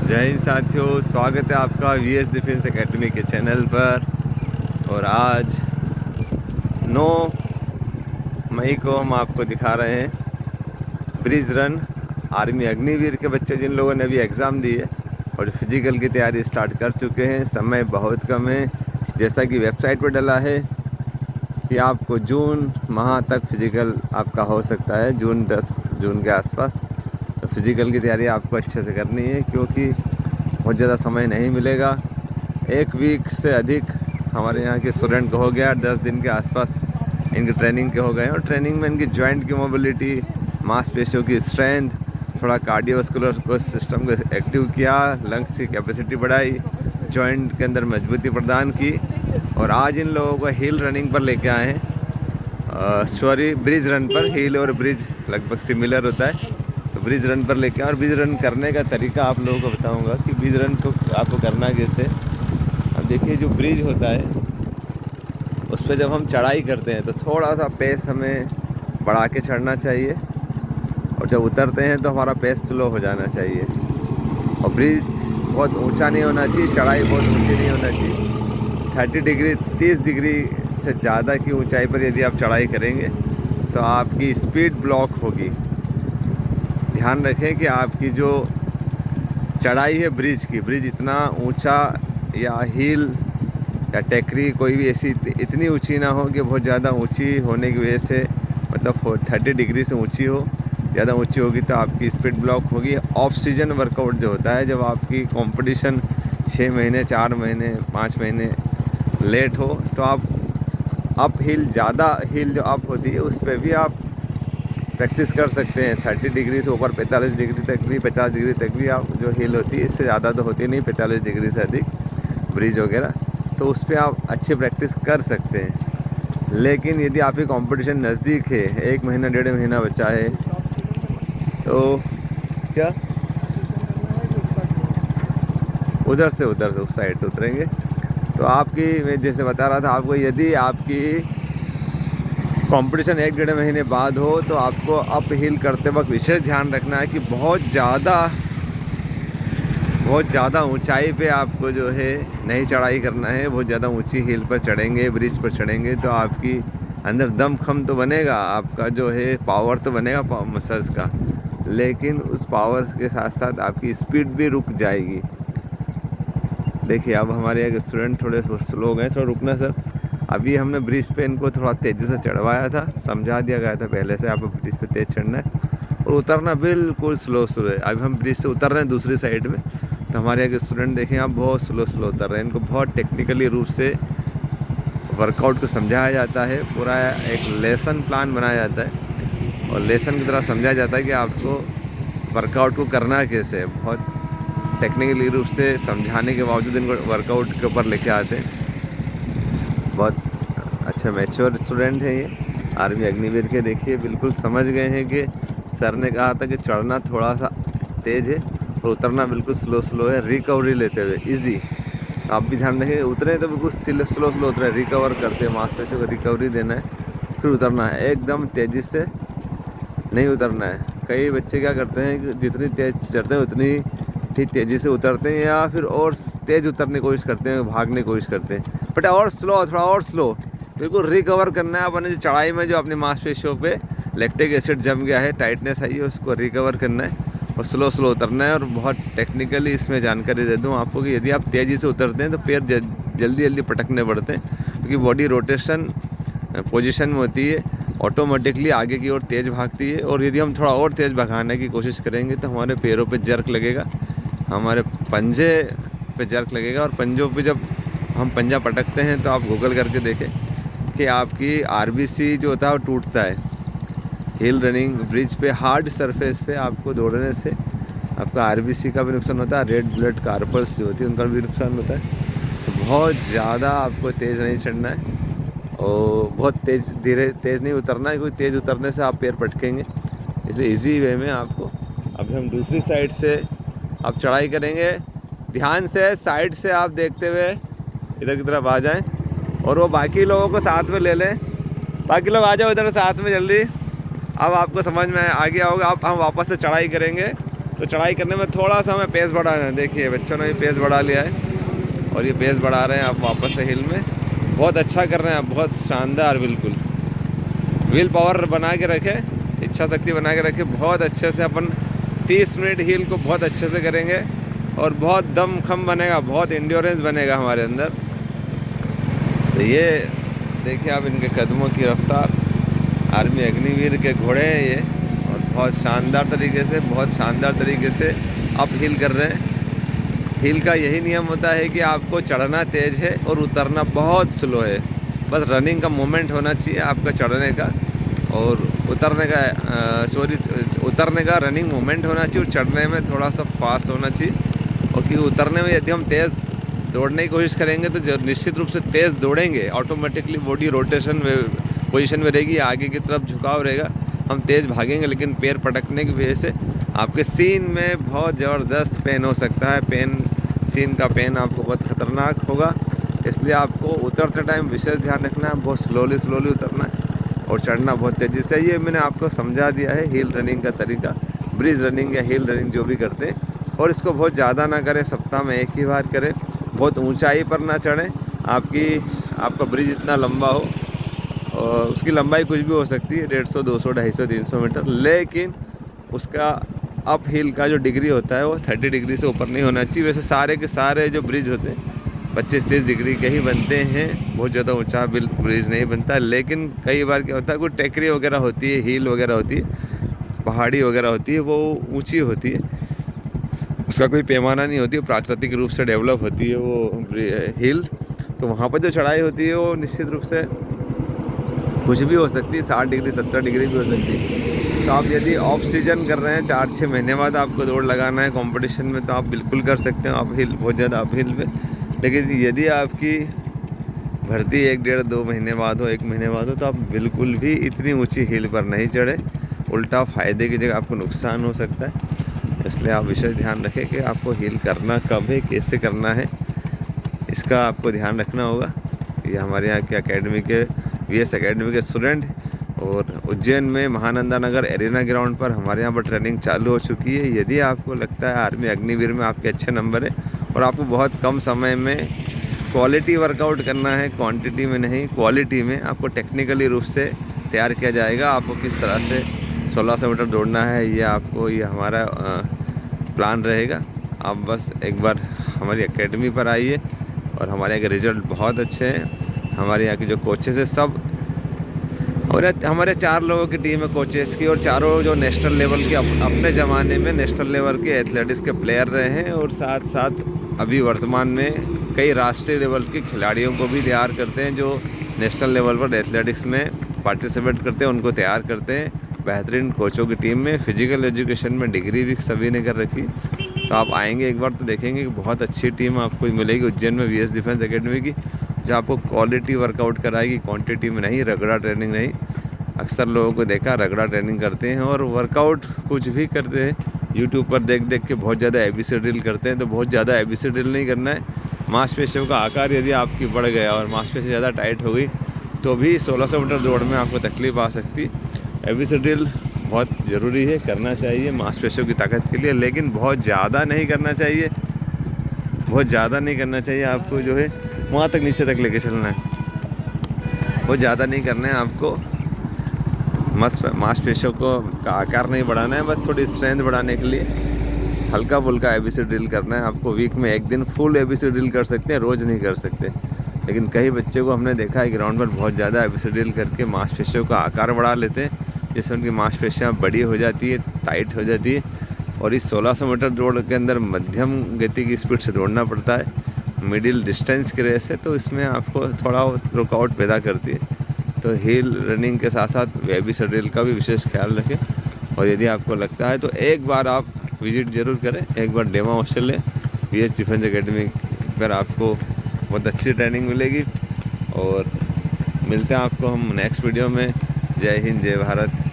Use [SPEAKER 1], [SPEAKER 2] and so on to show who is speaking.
[SPEAKER 1] जय हिंद साथियों, स्वागत है आपका वीएस डिफेंस एकेडमी के चैनल पर। और आज 9 मई को हम आपको दिखा रहे हैं ब्रिज रन। आर्मी अग्निवीर के बच्चे जिन लोगों ने अभी एग्ज़ाम दी है और फिजिकल की तैयारी स्टार्ट कर चुके हैं, समय बहुत कम है। जैसा कि वेबसाइट पर डला है कि आपको जून माह तक फिजिकल आपका हो सकता है, जून 10 जून के आसपास। तो फिज़िकल की तैयारी आपको अच्छे से करनी है क्योंकि बहुत ज़्यादा समय नहीं मिलेगा। एक वीक से अधिक हमारे यहाँ के स्टूडेंट को हो गया, 10 दिन के आसपास इनकी ट्रेनिंग के हो गए। और ट्रेनिंग में इनकी जॉइंट की मोबिलिटी, मांसपेशियों की स्ट्रेंथ, थोड़ा कार्डियोवास्कुलर को सिस्टम को एक्टिव किया, लंग्स की कैपेसिटी बढ़ाई, जॉइंट के अंदर मजबूती प्रदान की। और आज इन लोगों को हिल रनिंग पर लेके आए हैं, ब्रिज रन पर। हिल और ब्रिज लगभग सिमिलर होता है, तो ब्रिज रन पर लेके। और ब्रिज रन करने का तरीका आप लोगों को बताऊंगा कि ब्रिज रन को आपको करना कैसे। अब देखिए, जो ब्रिज होता है उस पर जब हम चढ़ाई करते हैं तो थोड़ा सा पेस हमें बढ़ा के चढ़ना चाहिए, और जब उतरते हैं तो हमारा पेस स्लो हो जाना चाहिए। और ब्रिज बहुत ऊंचा नहीं होना चाहिए, चढ़ाई बहुत ऊंची नहीं होना चाहिए। 30 डिग्री 30 डिग्री से ज़्यादा की ऊंचाई पर यदि आप चढ़ाई करेंगे तो आपकी स्पीड ब्लॉक होगी। ध्यान रखें कि आपकी जो चढ़ाई है ब्रिज की, ब्रिज इतना ऊंचा या हिल या टेकरी कोई भी ऐसी इतनी ऊंची ना हो कि बहुत ज़्यादा ऊंची होने की वजह से, मतलब 30 डिग्री से ऊंची हो। ज़्यादा ऊंची होगी तो आपकी स्पीड ब्लॉक होगी। ऑफ सीजन वर्कआउट जो होता है, जब आपकी कंपटीशन 6 महीने 4 महीने 5 महीने लेट हो, तो आप अप हिल, ज़्यादा हिल जो अप होती है उस पर भी आप प्रैक्टिस कर सकते हैं। 30 डिग्री से ऊपर 45 डिग्री तक भी, 50 डिग्री तक भी आप जो हिल होती है, इससे ज़्यादा तो होती नहीं, 45 डिग्री से अधिक ब्रिज वगैरह, तो उस पर आप अच्छी प्रैक्टिस कर सकते हैं। लेकिन यदि आपकी कंपटीशन नज़दीक है, 1 महीना 1.5 महीना बचा है, तो क्या उधर से उस साइड से उतरेंगे। तो आपकी, मैं जैसे बता रहा था आपको, यदि आपकी कंपटीशन 1-1.5 महीने बाद हो तो आपको अप हिल करते वक्त विशेष ध्यान रखना है कि बहुत ज़्यादा ऊंचाई पे आपको जो है नहीं चढ़ाई करना है। बहुत ज़्यादा ऊंची हिल पर चढ़ेंगे, ब्रिज पर चढ़ेंगे तो आपकी अंदर दम खम तो बनेगा, आपका जो है पावर तो बनेगा मसल्स का, लेकिन उस पावर के साथ साथ आपकी स्पीड भी रुक जाएगी। देखिए, अब हमारे एक स्टूडेंट थोड़े स्लो गए, थोड़ा रुकना सर। अभी हमने ब्रिज पे इनको थोड़ा तेज़ी से चढ़वाया था, समझा दिया गया था पहले से, आपको ब्रिज पे तेज़ चढ़ना है और उतरना बिल्कुल स्लो है। अभी हम ब्रिज से उतर रहे हैं दूसरी साइड में, तो हमारे एक स्टूडेंट देखें आप बहुत स्लो उतर रहे हैं। इनको बहुत टेक्निकली रूप से वर्कआउट को समझाया जाता है, पूरा एक लेसन प्लान बनाया जाता है और लेसन की तरह समझाया जाता है कि आपको वर्कआउट को करना कैसे है। बहुत टेक्निकली रूप से समझाने के बावजूद इनको वर्कआउट के ऊपर लेके आते हैं। बहुत अच्छा मैच्योर स्टूडेंट है ये, आर्मी अग्निवीर के। देखिए, बिल्कुल समझ गए हैं कि सर ने कहा था कि चढ़ना थोड़ा सा तेज़ है और उतरना बिल्कुल स्लो है, रिकवरी लेते हुए इजी। आप भी ध्यान रखें, उतरे तो बिल्कुल स्लो उतरे, रिकवर करते हैं, मांसपेशियों को रिकवरी देना है, फिर उतरना है। एकदम तेज़ी से नहीं उतरना है। कई बच्चे क्या करते हैं कि जितनी तेज़ चढ़ते हैं उतनी ही तेज़ी से उतरते हैं, या फिर और तेज़ उतरने की कोशिश करते हैं, भागने की कोशिश करते हैं। बट और स्लो, थोड़ा और स्लो, बिल्कुल रिकवर करना है अपने जो चढ़ाई में जो अपनी मांसपेशियों पे लैक्टिक एसिड जम गया है, टाइटनेस आई है, उसको रिकवर करना है और स्लो उतरना है। और बहुत टेक्निकली इसमें जानकारी दे दूं आपको कि यदि आप तेज़ी से उतरते हैं तो पैर जल्दी पटकने पड़ते हैं, क्योंकि बॉडी रोटेशन पोजीशन में होती है, ऑटोमेटिकली आगे की ओर तेज़ भागती है। और यदि हम थोड़ा और तेज़ भगाने की कोशिश करेंगे तो हमारे पैरों पे जर्क लगेगा, हमारे पंजे पे जर्क लगेगा। और पंजों पे जब हम पंजा पटकते हैं तो आप गूगल करके देखें कि आपकी आरबीसी जो होता है वो टूटता है। हिल रनिंग ब्रिज पे हार्ड सरफेस पे आपको दौड़ने से आपका आरबीसी का भी नुकसान होता है, रेड ब्लड कार्पल्स जो होती है उनका भी नुकसान होता है। तो बहुत ज़्यादा आपको तेज़ नहीं चढ़ना है और बहुत तेज़ नहीं उतरना है, क्योंकि तेज़ उतरने से आप पैर पटकेंगे। इसलिए इजी वे में आपको, अभी हम दूसरी साइड से आप चढ़ाई करेंगे। ध्यान से साइड से आप देखते हुए इधर की तरफ आ जाएं और वो बाकी लोगों को साथ में ले लें। बाकी लोग आ जाओ इधर साथ में जल्दी। अब आपको समझ में आ गया होगा। अब हम वापस से चढ़ाई करेंगे तो चढ़ाई करने में थोड़ा सा हमें पेस बढ़ाना है। देखिए बच्चों ने भी पेस बढ़ा लिया है और ये पेस बढ़ा रहे हैं आप वापस से हिल में। बहुत अच्छा कर रहे हैं आप, बहुत शानदार। बिल्कुल व्हील पावर बना के रखें, इच्छा शक्ति बना के रखें। बहुत अच्छे से अपन 30 मिनट हिल को बहुत अच्छे से करेंगे और बहुत दम खम बनेगा, बहुत इंड्योरेंस बनेगा हमारे अंदर। तो ये देखिए आप इनके कदमों की रफ्तार, आर्मी अग्निवीर के घोड़े हैं ये, और बहुत शानदार तरीके से अप हिल कर रहे हैं। हिल का यही नियम होता है कि आपको चढ़ना तेज़ है और उतरना बहुत स्लो है। बस रनिंग का मोमेंट होना चाहिए आपका चढ़ने का, और उतरने का रनिंग मोमेंट होना चाहिए, और चढ़ने में थोड़ा सा फास्ट होना चाहिए। और क्योंकि उतरने में यदि हम तेज़ दौड़ने की कोशिश करेंगे तो जो निश्चित रूप से तेज़ दौड़ेंगे, ऑटोमेटिकली बॉडी रोटेशन पोजीशन में रहेगी, आगे की तरफ झुकाव रहेगा, हम तेज़ भागेंगे, लेकिन पैर पटकने की वजह से आपके सीन में बहुत ज़बरदस्त पेन हो सकता है। सीन का पेन आपको बहुत ख़तरनाक होगा। इसलिए आपको उतरते टाइम विशेष ध्यान रखना है, बहुत स्लोली उतरना है और चढ़ना बहुत तेज़ी से। ये मैंने आपको समझा दिया है हिल रनिंग का तरीका, ब्रिज रनिंग या हिल रनिंग जो भी करते हैं। और इसको बहुत ज़्यादा ना करें, सप्ताह में एक ही बार करें। बहुत ऊंचाई पर ना चढ़ें। आपका ब्रिज इतना लंबा हो, और उसकी लंबाई कुछ भी हो सकती है, 150, 200, 250, 300 मीटर, लेकिन उसका अप हिल का जो डिग्री होता है वो 30 डिग्री से ऊपर नहीं होना चाहिए। वैसे सारे के सारे जो ब्रिज होते हैं 25-30 डिग्री के ही बनते हैं, बहुत ज़्यादा ऊंचा ब्रिज नहीं बनता। लेकिन कई बार क्या होता है, कोई टेकरी वगैरह होती है, हिल वगैरह होती है, पहाड़ी वगैरह होती है, वो ऊंची होती है, उसका कोई पैमाना नहीं होती, प्राकृतिक रूप से डेवलप होती है वो हिल। तो वहाँ पर जो चढ़ाई होती है वो निश्चित रूप से कुछ भी हो सकती है, 60 डिग्री 70 डिग्री भी हो सकती है। तो आप यदि ऑफ सीजन कर रहे हैं, 4-6 महीने बाद आपको दौड़ लगाना है कंपटीशन में, तो आप बिल्कुल कर सकते हैं आप हिल, बहुत ज़्यादा आप हिल में। लेकिन यदि आपकी भर्ती 1-1.5-2 महीने बाद हो, 1 महीने बाद हो, तो आप बिल्कुल भी इतनी ऊंची हिल पर नहीं चढ़े। उल्टा फ़ायदे की जगह आपको नुकसान हो सकता है। इसलिए आप विशेष ध्यान रखें कि आपको हिल करना कब है, कैसे करना है, इसका आपको ध्यान रखना होगा। ये हमारे यहाँ के एकेडमी के VS एकेडमी के स्टूडेंट, और उज्जैन में महानंदा नगर एरिना ग्राउंड पर हमारे यहाँ पर ट्रेनिंग चालू हो चुकी है। यदि आपको लगता है आर्मी अग्निवीर में आपके अच्छे नंबर है और आपको बहुत कम समय में क्वालिटी वर्कआउट करना है, क्वांटिटी में नहीं क्वालिटी में, आपको टेक्निकली रूप से तैयार किया जाएगा। आपको किस तरह से 1600 मीटर दौड़ना है, ये हमारा प्लान रहेगा। आप बस एक बार हमारी एकेडमी पर आइए, और हमारे यहाँ के रिज़ल्ट बहुत अच्छे हैं। हमारे यहाँ के जो कोचेस है सब, और हमारे 4 लोगों की टीम है कोचेस की, और चारों जो नेशनल लेवल के अपने ज़माने में नेशनल लेवल के एथलेटिक्स के प्लेयर रहे हैं, और साथ साथ अभी वर्तमान में कई राष्ट्रीय लेवल के खिलाड़ियों को भी तैयार करते हैं, जो नेशनल लेवल पर एथलेटिक्स में पार्टिसिपेट करते हैं, उनको तैयार करते हैं बेहतरीन कोचों की टीम में। फिजिकल एजुकेशन में डिग्री भी सभी ने कर रखी। तो आप आएंगे एक बार तो देखेंगे कि बहुत अच्छी टीम आपको मिलेगी उज्जैन में VS डिफेंस एकेडमी की, जो आपको क्वालिटी वर्कआउट कराएगी, क्वांटिटी में नहीं, रगड़ा ट्रेनिंग नहीं। अक्सर लोगों को देखा रगड़ा ट्रेनिंग करते हैं और वर्कआउट कुछ भी करते हैं, यूट्यूब पर देख देख के बहुत ज़्यादा ABC ड्रिल करते हैं। तो बहुत ज़्यादा ABC ड्रिल नहीं करना है। मांसपेशियों का आकार यदि आपकी बढ़ गया और मांसपेशी ज़्यादा टाइट हो गई तो भी 1600 मीटर दौड़ में आपको तकलीफ आ सकती है। ABC ड्रिल बहुत ज़रूरी है, करना चाहिए मांसपेशियों की ताकत के लिए, लेकिन बहुत ज़्यादा नहीं करना चाहिए। आपको जो है वहाँ तक नीचे तक लेके चलना है, बहुत ज़्यादा नहीं करना है। आपको मांसपेशियों का आकार नहीं बढ़ाना है, बस थोड़ी स्ट्रेंथ बढ़ाने के लिए हल्का फुल्का ABC ड्रिल करना है। आपको वीक में एक दिन फुल ABC ड्रिल कर सकते हैं, रोज़ नहीं कर सकते। लेकिन कई बच्चे को हमने देखा है ग्राउंड पर बहुत ज़्यादा ABC ड्रिल करके मांसपेशियों का आकार बढ़ा लेते हैं, जिससे उनकी मांसपेशियाँ बड़ी हो जाती है, टाइट हो जाती है। और इस 1600 मीटर दौड़ के अंदर मध्यम गति की स्पीड से दौड़ना पड़ता है, मिडिल डिस्टेंस की रेस है, तो इसमें आपको थोड़ा रुकावट पैदा करती है। तो हिल रनिंग के साथ साथ ABC ड्रिल का भी विशेष ख्याल रखें। और यदि आपको लगता है तो एक बार आप विजिट ज़रूर करें, एक बार डेमो अवश्य लें। VS डिफेंस एकेडमी पर आपको बहुत अच्छी ट्रेनिंग मिलेगी। और मिलते हैं आपको हम नेक्स्ट वीडियो में। जय हिंद, जय भारत।